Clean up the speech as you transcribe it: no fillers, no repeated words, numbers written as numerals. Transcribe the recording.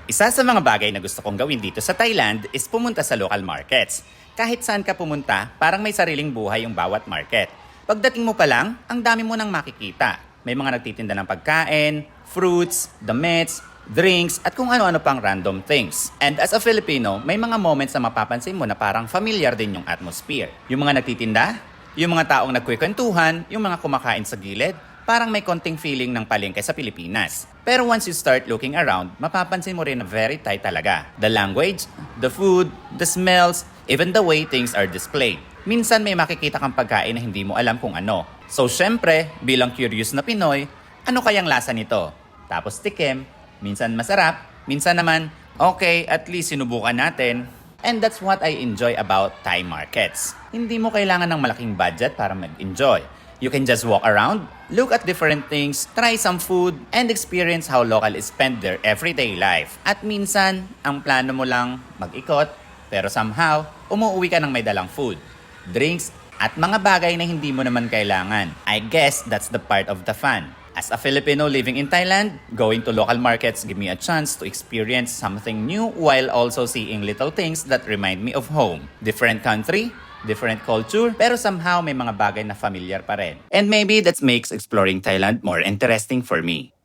Isa sa mga bagay na gusto kong gawin dito sa Thailand is pumunta sa local markets. Kahit saan ka pumunta, parang may sariling buhay yung bawat market. Pagdating mo pa lang, ang dami mo nang makikita. May mga nagtitinda ng pagkain, fruits, damit, drinks, at kung ano-ano pang random things. And as a Filipino, may mga moments na mapapansin mo na parang familiar din yung atmosphere. Yung mga nagtitinda, yung mga taong nagkwekwentuhan, yung mga kumakain sa gilid, parang may konting feeling ng palengke sa Pilipinas. Pero once you start looking around, mapapansin mo rin na very Thai talaga. The language, the food, the smells, even the way things are displayed. Minsan may makikita kang pagkain na hindi mo alam kung ano. So syempre, bilang curious na Pinoy, ano kayang lasa nito? Tapos tikim, minsan masarap, minsan naman, okay, at least sinubukan natin. And that's what I enjoy about Thai markets. Hindi mo kailangan ng malaking budget para mag-enjoy. You can just walk around, look at different things, try some food, and experience how locals spend their everyday life. At minsan, ang plano mo lang mag-ikot, pero somehow, umuwi ka ng may dalang food, drinks, at mga bagay na hindi mo naman kailangan. I guess that's the part of the fun. As a Filipino living in Thailand, going to local markets give me a chance to experience something new while also seeing little things that remind me of home. Different country, different culture, pero somehow may mga bagay na familiar pa rin. And maybe that makes exploring Thailand more interesting for me.